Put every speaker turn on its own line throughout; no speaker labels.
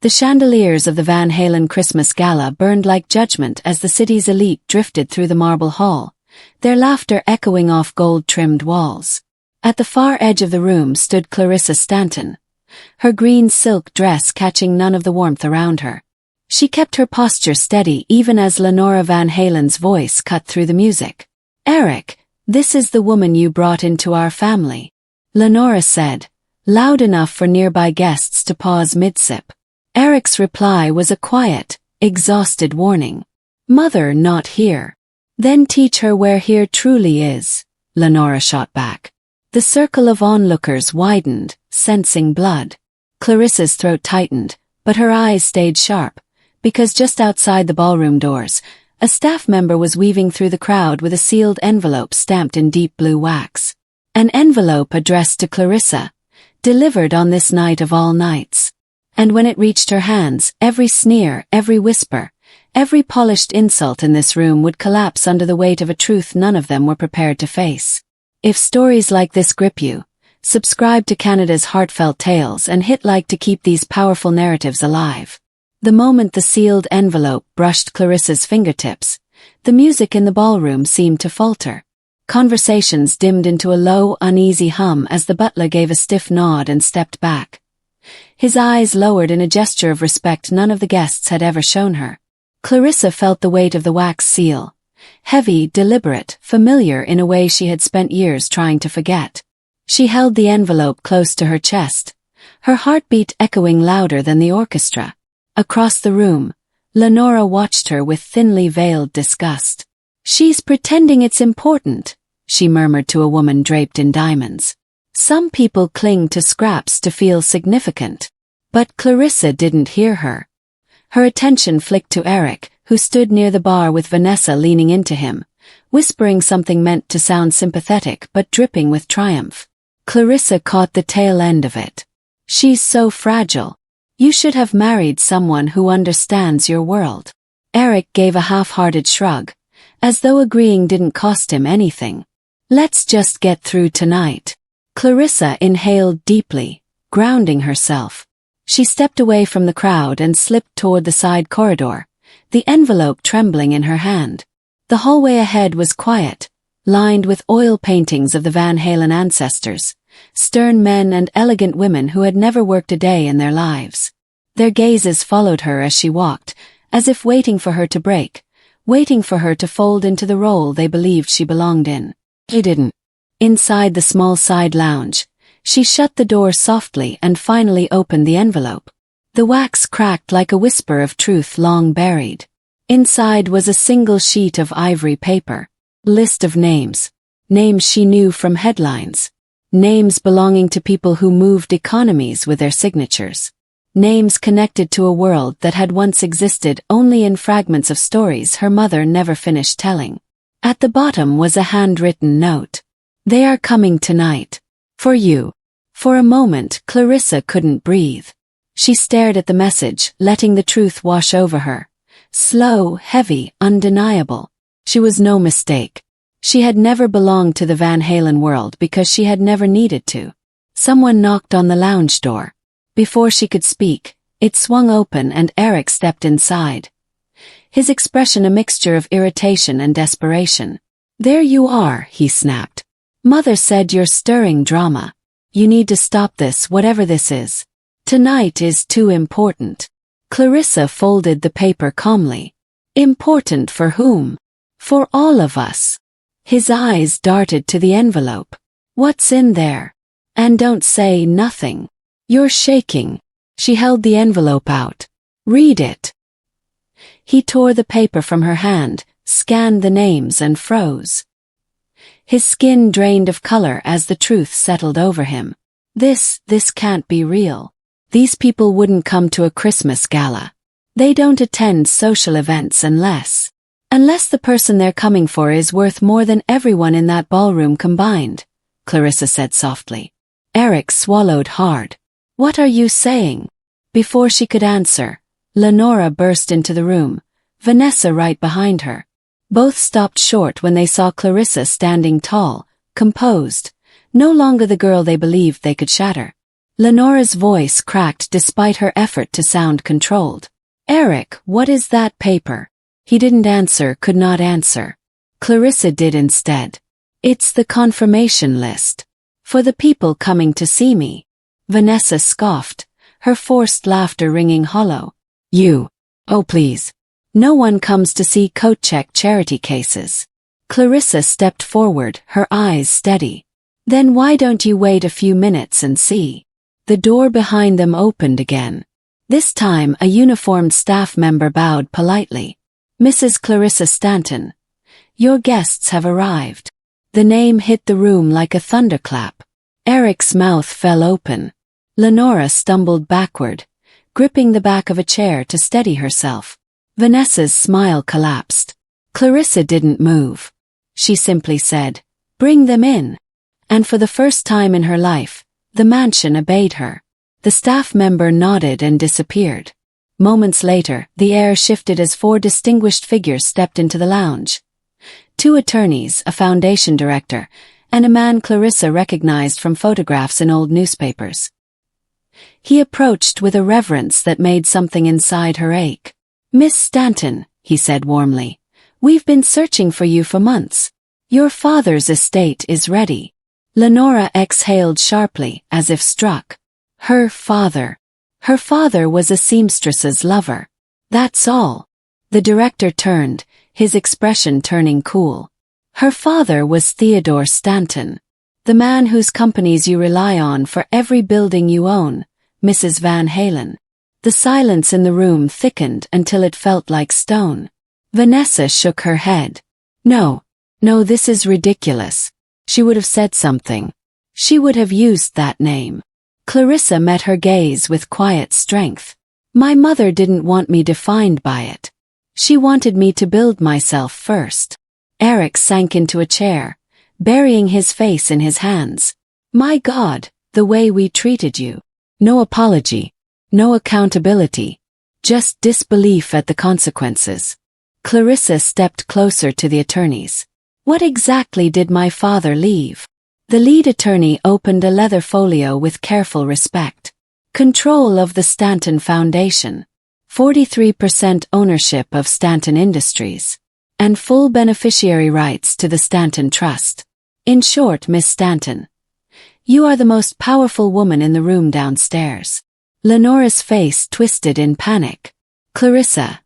The chandeliers of the Van Halen Christmas Gala burned like judgment as the city's elite drifted through the marble hall, their laughter echoing off gold-trimmed walls. At the far edge of the room stood Clarissa Stanton, her green silk dress catching none of the warmth around her. She kept her posture steady even as Lenora Van Halen's voice cut through the music. "Eric, this is the woman you brought into our family," Lenora said, loud enough for nearby guests to pause mid-sip. Eric's reply was a quiet, exhausted warning. "Mother, not here." "Then teach her where here truly is," Lenora shot back. The circle of onlookers widened, sensing blood. Clarissa's throat tightened, but her eyes stayed sharp, because just outside the ballroom doors, a staff member was weaving through the crowd with a sealed envelope stamped in deep blue wax. An envelope addressed to Clarissa, delivered on this night of all nights. And when it reached her hands, every sneer, every whisper, every polished insult in this room would collapse under the weight of a truth none of them were prepared to face. If stories like this grip you, subscribe to Canada's Heartfelt Tales and hit like to keep these powerful narratives alive. The moment the sealed envelope brushed Clarissa's fingertips, the music in the ballroom seemed to falter. Conversations dimmed into a low, uneasy hum as the butler gave a stiff nod and stepped back. His eyes lowered in a gesture of respect none of the guests had ever shown her. Clarissa felt the weight of the wax seal, heavy, deliberate, familiar in a way she had spent years trying to forget. She held the envelope close to her chest, her heartbeat echoing louder than the orchestra. Across the room, Lenora watched her with thinly veiled disgust. "She's pretending it's important," she murmured to a woman draped in diamonds. "Some people cling to scraps to feel significant." But Clarissa didn't hear her. Her attention flicked to Eric, who stood near the bar with Vanessa leaning into him, whispering something meant to sound sympathetic but dripping with triumph. Clarissa caught the tail end of it. "She's so fragile. You should have married someone who understands your world." Eric gave a half-hearted shrug, as though agreeing didn't cost him anything. "Let's just get through tonight." Clarissa inhaled deeply, grounding herself. She stepped away from the crowd and slipped toward the side corridor, the envelope trembling in her hand. The hallway ahead was quiet, lined with oil paintings of the Van Halen ancestors, stern men and elegant women who had never worked a day in their lives. Their gazes followed her as she walked, as if waiting for her to break, waiting for her to fold into the role they believed she belonged in. She didn't. Inside the small side lounge, she shut the door softly and finally opened the envelope. The wax cracked like a whisper of truth long buried. Inside was a single sheet of ivory paper. List of names. Names she knew from headlines. Names belonging to people who moved economies with their signatures. Names connected to a world that had once existed only in fragments of stories her mother never finished telling. At the bottom was a handwritten note. "They are coming tonight. For you." For a moment, Clarissa couldn't breathe. She stared at the message, letting the truth wash over her. Slow, heavy, undeniable. She was no mistake. She had never belonged to the Van Halen world because she had never needed to. Someone knocked on the lounge door. Before she could speak, it swung open and Eric stepped inside. His expression a mixture of irritation and desperation. "There you are," he snapped. "Mother said you're stirring drama. You need to stop this, whatever this is. Tonight is too important." Clarissa folded the paper calmly. "Important for whom?" "For all of us." His eyes darted to the envelope. "What's in there? And don't say nothing. You're shaking." She held the envelope out. "Read it." He tore the paper from her hand, scanned the names and froze. His skin drained of color as the truth settled over him. This can't be real. These people wouldn't come to a Christmas gala. They don't attend social events unless the person they're coming for is worth more than everyone in that ballroom combined, Clarissa said softly. Eric swallowed hard. "What are you saying?" Before she could answer, Lenora burst into the room, Vanessa right behind her. Both stopped short when they saw Clarissa standing tall, composed, no longer the girl they believed they could shatter. Lenora's voice cracked despite her effort to sound controlled. Eric, what is that paper? He didn't answer, could not answer. Clarissa did instead. It's the confirmation list. For the people coming to see me. Vanessa scoffed, her forced laughter ringing hollow. You. Oh please. No one comes to see coat check charity cases. Clarissa stepped forward, her eyes steady. Then why don't you wait a few minutes and see? The door behind them opened again. This time a uniformed staff member bowed politely. Mrs. Clarissa Stanton. Your guests have arrived. The name hit the room like a thunderclap. Eric's mouth fell open. Lenora stumbled backward, gripping the back of a chair to steady herself. Vanessa's smile collapsed. Clarissa didn't move. She simply said, "Bring them in." And for the first time in her life, the mansion obeyed her. The staff member nodded and disappeared. Moments later, the air shifted as 4 distinguished figures stepped into the lounge. 2 attorneys, a foundation director, and a man Clarissa recognized from photographs in old newspapers. He approached with a reverence that made something inside her ache. "Miss Stanton," he said warmly, "we've been searching for you for months. Your father's estate is ready." Lenora exhaled sharply, as if struck. Her father. Her father was a seamstress's lover. That's all. The director turned, his expression turning cool. Her father was Theodore Stanton. The man whose companies you rely on for every building you own, Mrs. Van Halen. The silence in the room thickened until it felt like stone. Vanessa shook her head. No, this is ridiculous. She would have said something. She would have used that name. Clarissa met her gaze with quiet strength. My mother didn't want me defined by it. She wanted me to build myself first. Eric sank into a chair, burying his face in his hands. My God, the way we treated you. No apology, no accountability, just disbelief at the consequences. Clarissa stepped closer to the attorneys. What exactly did my father leave? The lead attorney opened a leather folio with careful respect. Control of the Stanton Foundation. 43% ownership of Stanton Industries. And full beneficiary rights to the Stanton Trust. In short, Miss Stanton, you are the most powerful woman in the room downstairs. Lenora's face twisted in panic. Clarissa.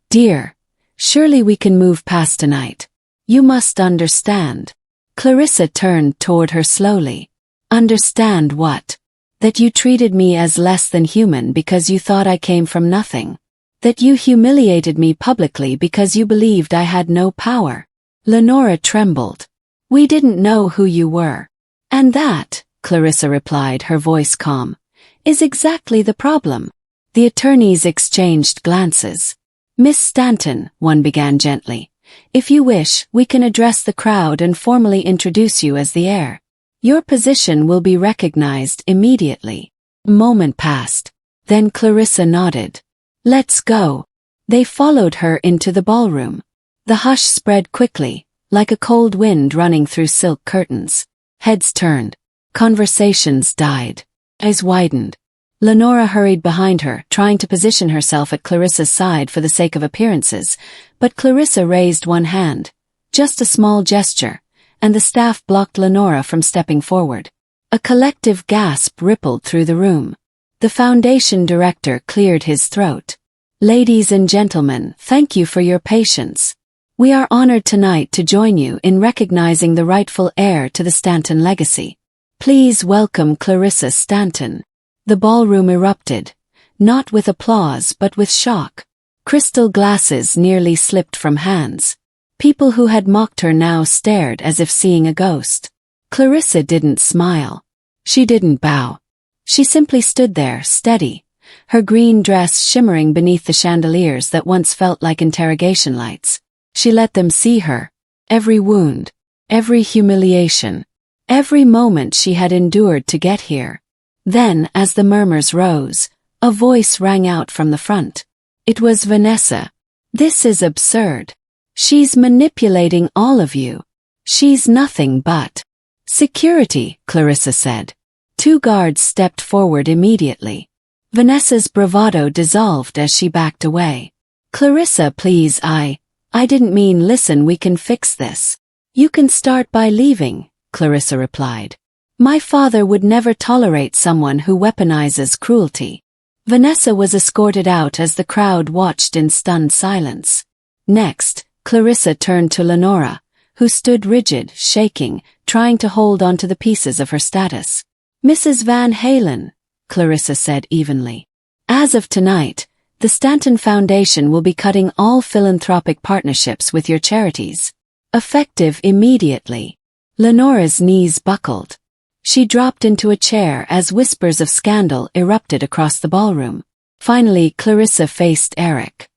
Dear, surely we can move past tonight. You must understand. Clarissa turned toward her slowly. Understand what? That you treated me as less than human because you thought I came from nothing. That you humiliated me publicly because you believed I had no power. Lenora trembled. We didn't know who you were. And that, Clarissa replied, her voice calm, is exactly the problem. The attorneys exchanged glances. Miss Stanton, one began gently. If you wish, we can address the crowd and formally introduce you as the heir. Your position will be recognized immediately. A moment passed. Then Clarissa nodded. Let's go. They followed her into the ballroom. The hush spread quickly, like a cold wind running through silk curtains. Heads turned. Conversations died. Eyes widened. Lenora hurried behind her, trying to position herself at Clarissa's side for the sake of appearances, but Clarissa raised one hand. Just a small gesture, and the staff blocked Lenora from stepping forward. A collective gasp rippled through the room. The foundation director cleared his throat. Ladies and gentlemen, thank you for your patience. We are honored tonight to join you in recognizing the rightful heir to the Stanton legacy. Please welcome Clarissa Stanton. The ballroom erupted, not with applause but with shock. Crystal glasses nearly slipped from hands. People who had mocked her now stared as if seeing a ghost. Clarissa didn't smile. She didn't bow. She simply stood there, steady, her green dress shimmering beneath the chandeliers that once felt like interrogation lights. She let them see her. Every wound, every humiliation, every moment she had endured to get here. Then, as the murmurs rose, a voice rang out from the front. It was Vanessa. This is absurd. She's manipulating all of you. She's nothing but security, Clarissa said. Two guards stepped forward immediately. Vanessa's bravado dissolved as she backed away. "Clarissa, please, I didn't mean listen, we can fix this." "You can start by leaving," Clarissa replied. "My father would never tolerate someone who weaponizes cruelty." Vanessa was escorted out as the crowd watched in stunned silence. Next, Clarissa turned to Lenora, who stood rigid, shaking, trying to hold onto the pieces of her status. "Mrs. Van Halen," Clarissa said evenly. "As of tonight, the Stanton Foundation will be cutting all philanthropic partnerships with your charities. Effective immediately." Lenora's knees buckled. She dropped into a chair as whispers of scandal erupted across the ballroom. Finally, Clarissa faced Eric.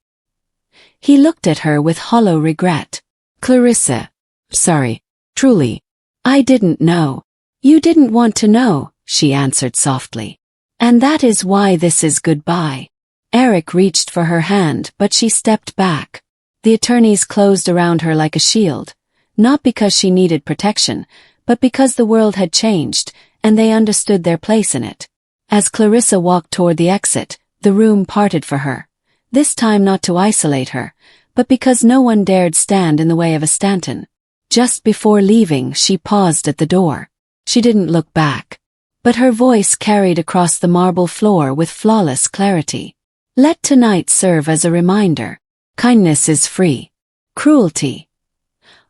He looked at her with hollow regret. "Clarissa, sorry, truly. I didn't know." "You didn't want to know," she answered softly. "And that is why this is goodbye." Eric reached for her hand, but she stepped back. The attorneys closed around her like a shield, not because she needed protection, but because the world had changed, and they understood their place in it. As Clarissa walked toward the exit, the room parted for her. This time not to isolate her, but because no one dared stand in the way of a Stanton. Just before leaving, she paused at the door. She didn't look back, but her voice carried across the marble floor with flawless clarity. "Let tonight serve as a reminder. Kindness is free. Cruelty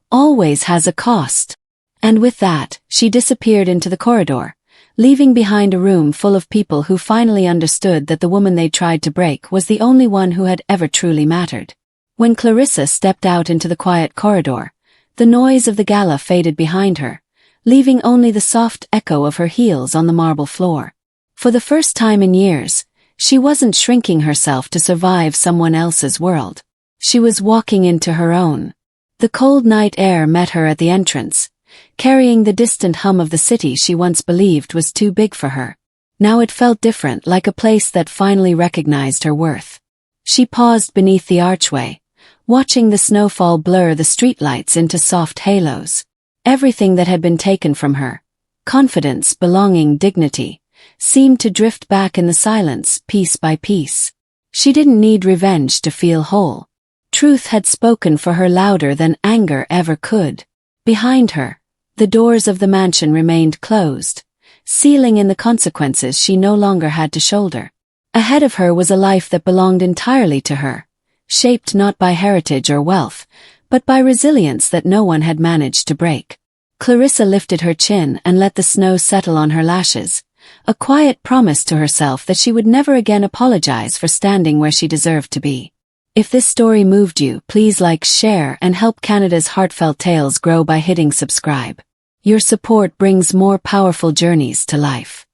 always has a cost." And with that, she disappeared into the corridor, leaving behind a room full of people who finally understood that the woman they'd tried to break was the only one who had ever truly mattered. When Clarissa stepped out into the quiet corridor, the noise of the gala faded behind her, leaving only the soft echo of her heels on the marble floor. For the first time in years, she wasn't shrinking herself to survive someone else's world. She was walking into her own. The cold night air met her at the entrance, carrying the distant hum of the city she once believed was too big for her. Now it felt different, like a place that finally recognized her worth. She paused beneath the archway, watching the snowfall blur the streetlights into soft halos. Everything that had been taken from her, confidence, belonging, dignity, seemed to drift back in the silence, piece by piece. She didn't need revenge to feel whole. Truth had spoken for her louder than anger ever could. Behind her, the doors of the mansion remained closed, sealing in the consequences she no longer had to shoulder. Ahead of her was a life that belonged entirely to her, shaped not by heritage or wealth, but by resilience that no one had managed to break. Clarissa lifted her chin and let the snow settle on her lashes, a quiet promise to herself that she would never again apologize for standing where she deserved to be. If this story moved you, please like, share, and help Canada's Heartfelt Tales grow by hitting subscribe. Your support brings more powerful journeys to life.